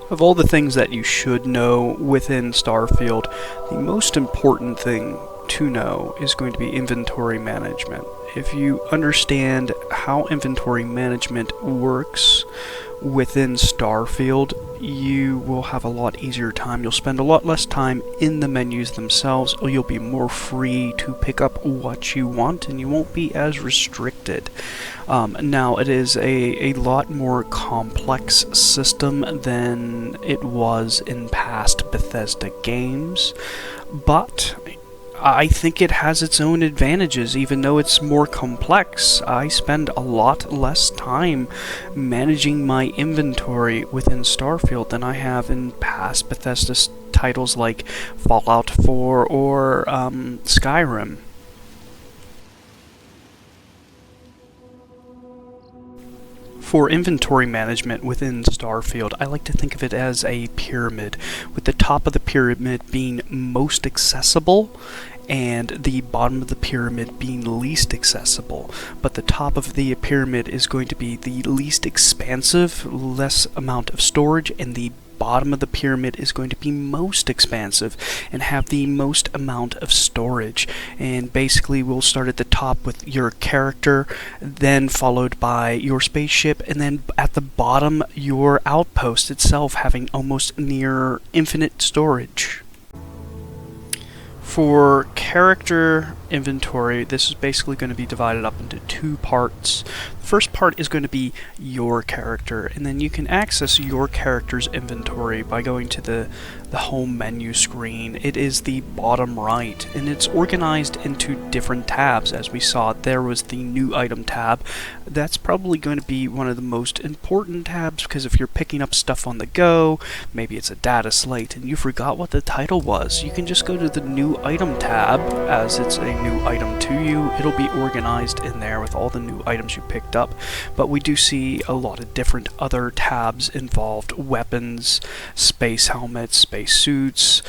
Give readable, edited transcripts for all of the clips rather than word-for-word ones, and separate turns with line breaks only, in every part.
Of all the things that you should know within Starfield, the most important thing to know is going to be inventory management. If you understand how inventory management works within Starfield, you will have a lot easier time. You'll spend a lot less time in the menus themselves, or you'll be more free to pick up what you want, and you won't be as restricted. Now, it is a lot more complex system than it was in past Bethesda games, but I think it has its own advantages. Even though it's more complex, I spend a lot less time managing my inventory within Starfield than I have in past Bethesda titles like Fallout 4 or Skyrim. For inventory management within Starfield, I like to think of it as a pyramid, with the top of the pyramid being most accessible and the bottom of the pyramid being least accessible. But the top of the pyramid is going to be the least expansive, less amount of storage, and the bottom of the pyramid is going to be most expansive and have the most amount of storage. And basically we'll start at the top with your character, then followed by your spaceship, and then at the bottom your outpost itself having almost near infinite storage. For character inventory, this is basically going to be divided up into two parts. The first part is going to be your character, and then you can access your character's inventory by going to the home menu screen. It is the bottom right, and it's organized into different tabs. As we saw, there was the new item tab. That's probably going to be one of the most important tabs, because if you're picking up stuff on the go, maybe it's a data slate and you forgot what the title was, you can just go to the new item tab. As it's a new item to you, it'll be organized in there with all the new items you picked up. But we do see a lot of different other tabs involved: weapons, space helmets, space suits,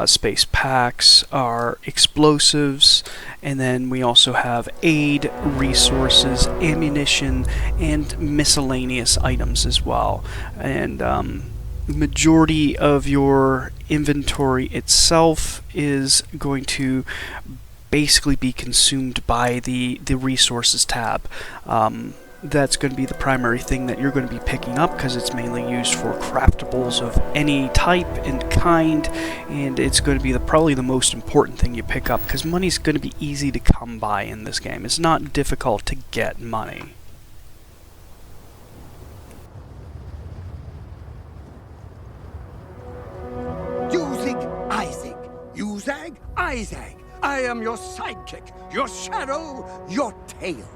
space packs, our explosives, and then we also have aid, resources, ammunition, and miscellaneous items as well. And the majority of your inventory itself is going to basically be consumed by the resources tab. That's going to be the primary thing that you're going to be picking up, because it's mainly used for craftables of any type and kind, and it's going to be probably the most important thing you pick up, because money's going to be easy to come by in this game. It's not difficult to get money.
Uzag, Isaac, I am your sidekick, your shadow, your tail.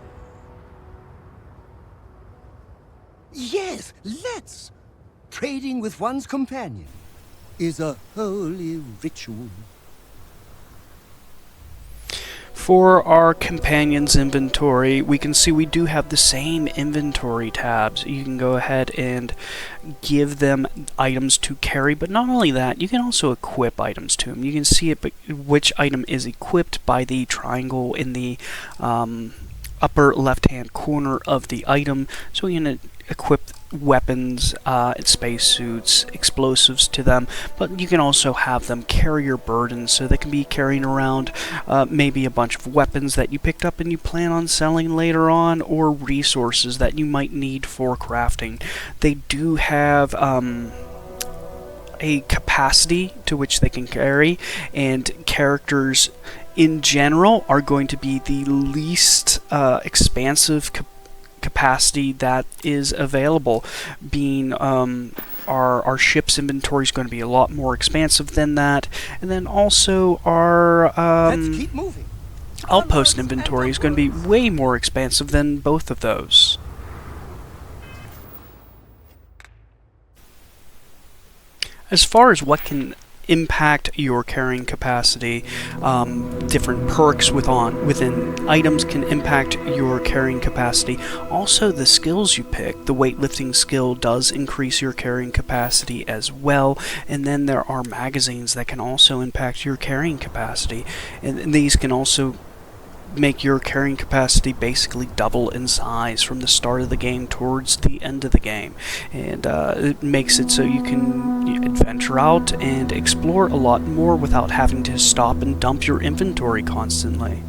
Yes, let's. Trading with one's companion is a holy ritual.
For our companion's inventory, we can see we do have the same inventory tabs. You can go ahead and give them items to carry, but not only that, you can also equip items to them. You can see which item is equipped by the triangle in the upper left-hand corner of the item. So we can equip weapons, spacesuits, explosives to them, but you can also have them carry your burdens, so they can be carrying around maybe a bunch of weapons that you picked up and you plan on selling later on, or resources that you might need for crafting. They do have a capacity to which they can carry, and characters in general are going to be the least expansive capacity that is available, being our ship's inventory is going to be a lot more expansive than that, and then also our
Let's keep moving.
outpost inventory is going to be way more expansive than both of those. As far as what can impact your carrying capacity, different perks within items can impact your carrying capacity. Also, the skills you pick, the weightlifting skill does increase your carrying capacity as well, and then there are magazines that can also impact your carrying capacity, and these can also make your carrying capacity basically double in size from the start of the game towards the end of the game, and it makes it so you can adventure out and explore a lot more without having to stop and dump your inventory constantly.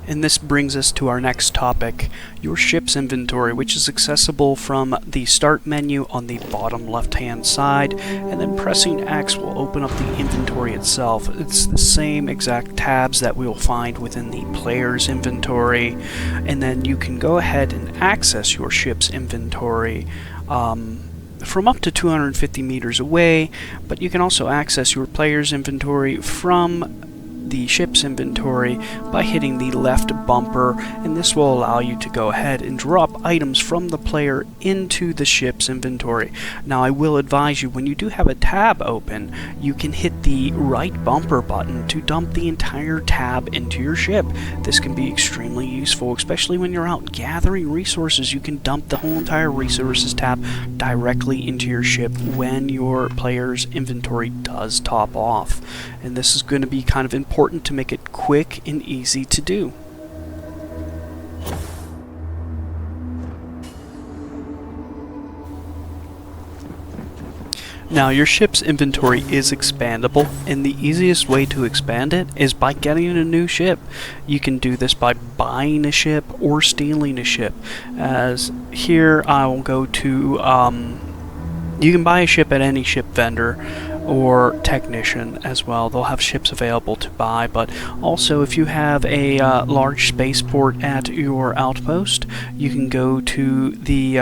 And this brings us to our next topic, your ship's inventory, which is accessible from the start menu on the bottom left hand side, and then pressing X will open up the inventory itself. It's the same exact tabs that we'll find within the player's inventory, and then you can go ahead and access your ship's inventory from up to 250 meters away, but you can also access your player's inventory from the ship's inventory by hitting the left bumper, and this will allow you to go ahead and drop items from the player into the ship's inventory. Now, I will advise you, when you do have a tab open, you can hit the right bumper button to dump the entire tab into your ship. This can be extremely useful, especially when you're out gathering resources. You can dump the whole entire resources tab directly into your ship when your player's inventory does top off, and this is going to be kind of important to make it quick and easy to do. Now, your ship's inventory is expandable, and the easiest way to expand it is by getting a new ship. You can do this by buying a ship or stealing a ship. As here, I will go to, you can buy a ship at any ship vendor or technician as well. They'll have ships available to buy, but also if you have a large spaceport at your outpost, you can go to the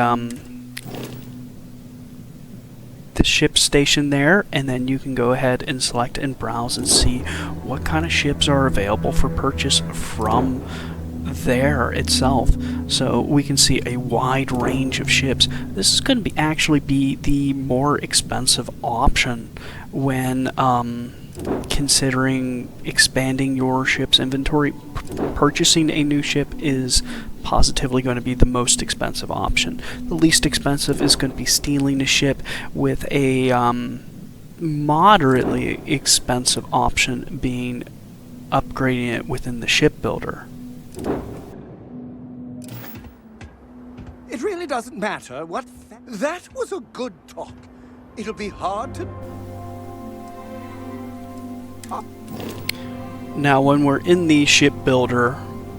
ship station there, and then you can go ahead and select and browse and see what kind of ships are available for purchase from there itself. So we can see a wide range of ships. This is going to actually be the more expensive option when considering expanding your ship's inventory. Purchasing a new ship is positively going to be the most expensive option. The least expensive is going to be stealing a ship, with a moderately expensive option being upgrading it within the shipbuilder.
It really doesn't matter what... That was a good talk. It'll be hard to...
Now, when we're in the shipbuilder,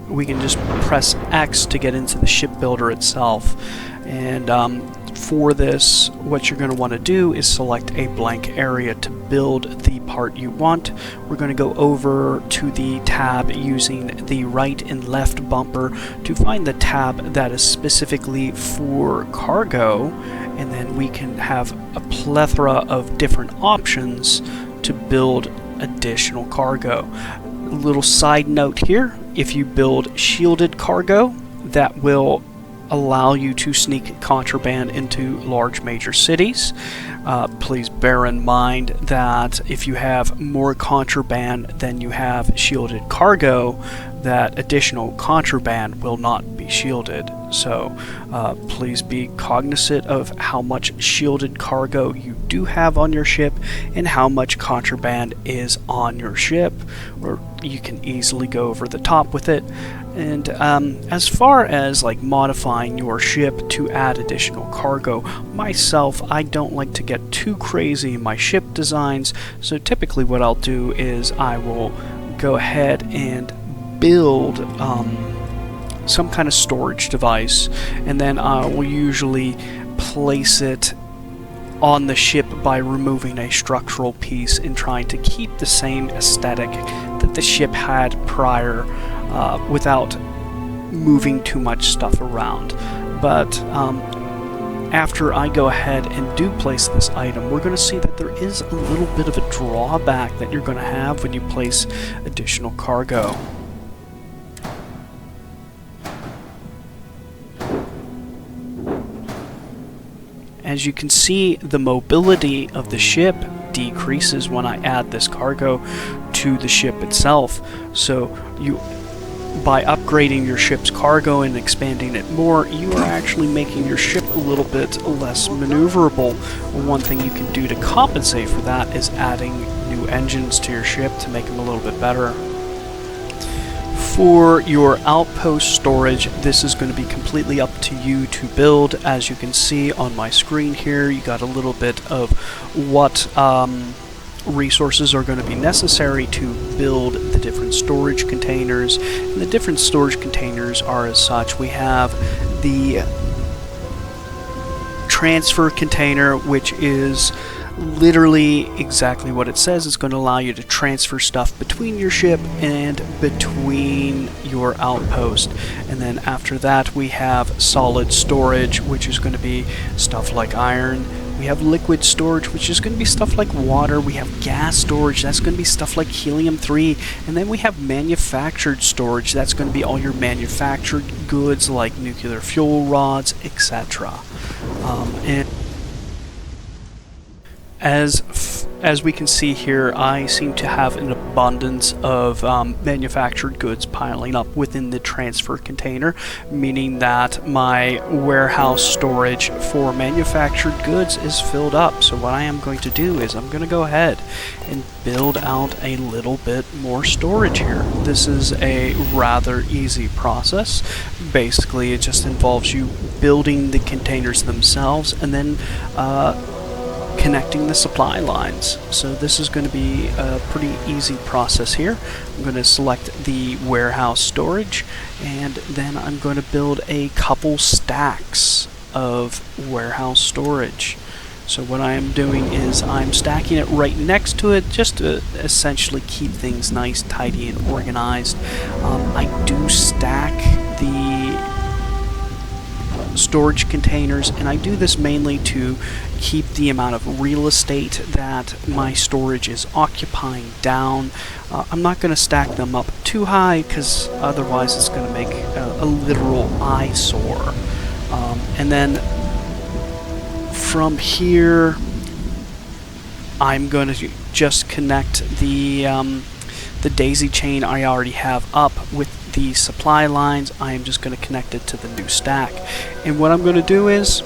we can just press X to get into the shipbuilder itself. And for this, what you're going to want to do is select a blank area to build the part you want. We're going to go over to the tab using the right and left bumper to find the tab that is specifically for cargo, and then we can have a plethora of different options to build additional cargo. A little side note here, if you build shielded cargo, that will allow you to sneak contraband into large major cities. Please bear in mind that if you have more contraband than you have shielded cargo, that additional contraband will not be shielded. So please be cognizant of how much shielded cargo you do have on your ship and how much contraband is on your ship, or you can easily go over the top with it. And as far as like modifying your ship to add additional cargo, myself, I don't like to get too crazy in my ship designs, so typically what I'll do is I will go ahead and build some kind of storage device, and then I will usually place it on the ship by removing a structural piece and trying to keep the same aesthetic that the ship had prior, without moving too much stuff around. But after I go ahead and do place this item, we're going to see that there is a little bit of a drawback that you're going to have when you place additional cargo. As you can see, the mobility of the ship decreases when I add this cargo to the ship itself. So you by upgrading your ship's cargo and expanding it more, you are actually making your ship a little bit less maneuverable. One thing you can do to compensate for that is adding new engines to your ship to make them a little bit better. For your outpost storage, this is going to be completely up to you to build. As you can see on my screen here, you got a little bit of what resources are going to be necessary to build the different storage containers. And the different storage containers are as such. We have the transfer container, which is literally exactly what it says. It's going to allow you to transfer stuff between your ship and between your outpost. And then after that we have solid storage, which is going to be stuff like iron. We have liquid storage, which is going to be stuff like water. We have gas storage, that's going to be stuff like helium-3. And then we have manufactured storage, that's going to be all your manufactured goods like nuclear fuel rods, etc. And as we can see here, I seem to have an abundance of manufactured goods piling up within the transfer container, meaning that my warehouse storage for manufactured goods is filled up. So what I am going to do is I'm going to go ahead and build out a little bit more storage here. This is a rather easy process. Basically, it just involves you building the containers themselves and then connecting the supply lines. So this is going to be a pretty easy process here. I'm going to select the warehouse storage, and then I'm going to build a couple stacks of warehouse storage. So what I am doing is I'm stacking it right next to it just to essentially keep things nice, tidy, and organized. I do stack the storage containers, and I do this mainly to keep the amount of real estate that my storage is occupying down. I'm not going to stack them up too high because otherwise it's going to make a literal eyesore. And then from here I'm going to just connect the daisy chain I already have up with the supply lines. I am just going to connect it to the new stack. And what I'm going to do is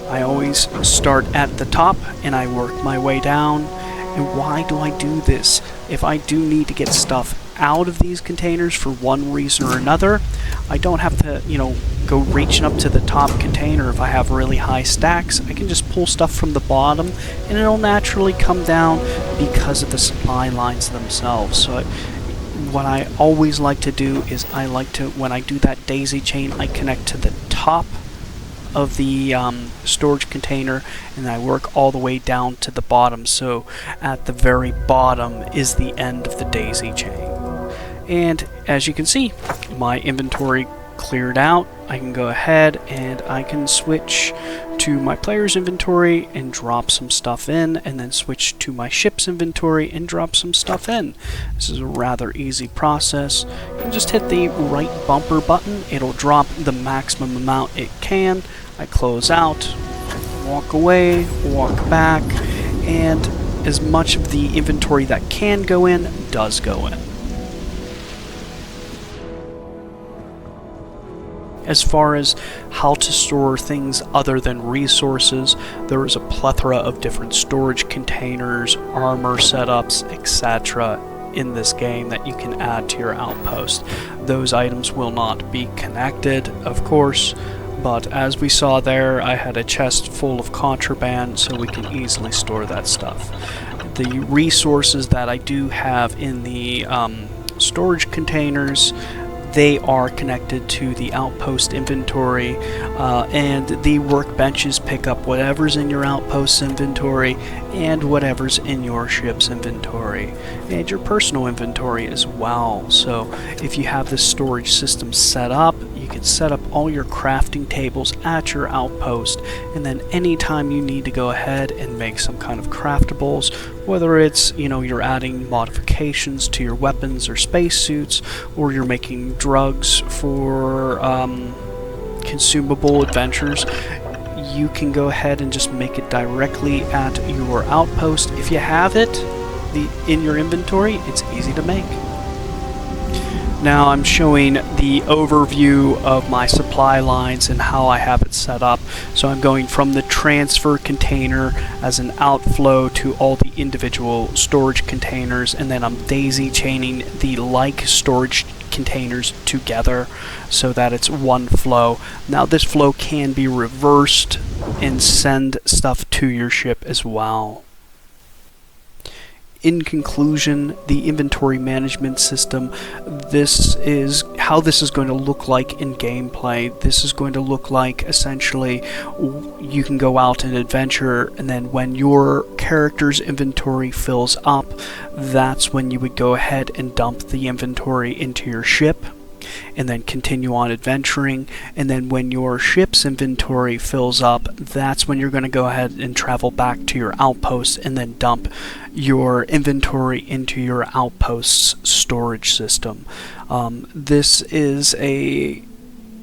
I always start at the top and I work my way down. And why do I do this? If I do need to get stuff out of these containers for one reason or another, I don't have to, go reaching up to the top container. If I have really high stacks, I can just pull stuff from the bottom and it'll naturally come down because of the supply lines themselves. So what I always like to do is I like to, when I do that daisy chain, I connect to the top of the storage container and I work all the way down to the bottom. So at the very bottom is the end of the daisy chain. And as you can see, my inventory cleared out. I can go ahead and I can switch to my player's inventory and drop some stuff in, and then switch to my ship's inventory and drop some stuff in. This is a rather easy process. You can just hit the right bumper button. It'll drop the maximum amount it can. I close out, walk away, walk back, and as much of the inventory that can go in does go in. As far as how to store things other than resources, there is a plethora of different storage containers, armor setups, etc. in this game that you can add to your outpost. Those items will not be connected, of course, but as we saw there, I had a chest full of contraband, so we can easily store that stuff. The resources that I do have in the storage containers, they are connected to the outpost inventory, and the workbenches pick up whatever's in your outpost's inventory and whatever's in your ship's inventory, and your personal inventory as well. So if you have this storage system set up, you can set up all your crafting tables at your outpost, and then anytime you need to go ahead and make some kind of craftables, whether it's, you're adding modifications to your weapons or spacesuits, or you're making drugs for consumable adventures, you can go ahead and just make it directly at your outpost. If you have it in your inventory, it's easy to make. Now I'm showing the overview of my supply lines and how I have it set up. So I'm going from the transfer container as an outflow to all the individual storage containers, and then I'm daisy chaining the like storage containers together so that it's one flow. Now this flow can be reversed and send stuff to your ship as well. In conclusion, the inventory management system, this is how this is going to look like in gameplay. This is going to look like, essentially, you can go out and adventure, and then when your character's inventory fills up, that's when you would go ahead and dump the inventory into your ship, and then continue on adventuring. And then when your ship's inventory fills up, that's when you're going to go ahead and travel back to your outpost and then dump your inventory into your outpost's storage system. This is a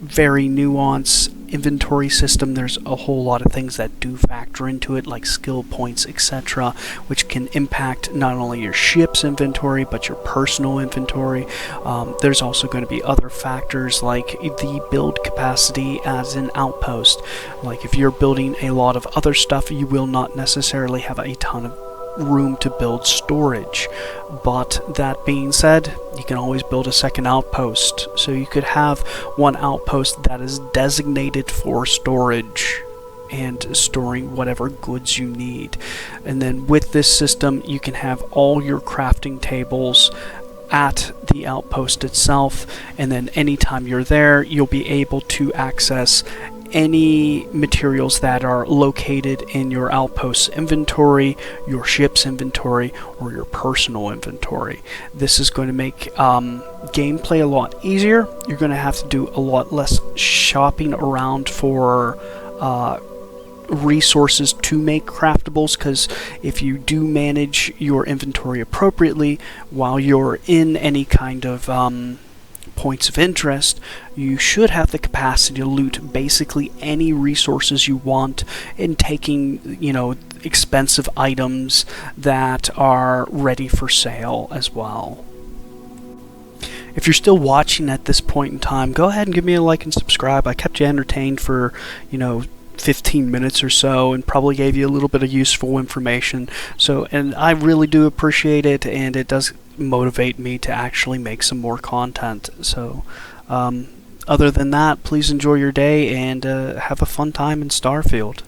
very nuanced inventory system. There's a whole lot of things that do factor into it, like skill points, etc., which can impact not only your ship's inventory but your personal inventory. There's also going to be other factors like the build capacity as an outpost. Like if you're building a lot of other stuff, you will not necessarily have a ton of room to build storage. But that being said, you can always build a second outpost. So you could have one outpost that is designated for storage and storing whatever goods you need. And then with this system, you can have all your crafting tables at the outpost itself, and then anytime you're there, you'll be able to access any materials that are located in your outpost's inventory, your ship's inventory, or your personal inventory. This is going to make gameplay a lot easier. You're going to have to do a lot less shopping around for resources to make craftables, because if you do manage your inventory appropriately while you're in any kind of points of interest, you should have the capacity to loot basically any resources you want, in taking, expensive items that are ready for sale as well. If you're still watching at this point in time, go ahead and give me a like and subscribe. I kept you entertained for 15 minutes or so, and probably gave you a little bit of useful information. So, and I really do appreciate it, and it does motivate me to actually make some more content. So other than that, please enjoy your day and have a fun time in Starfield.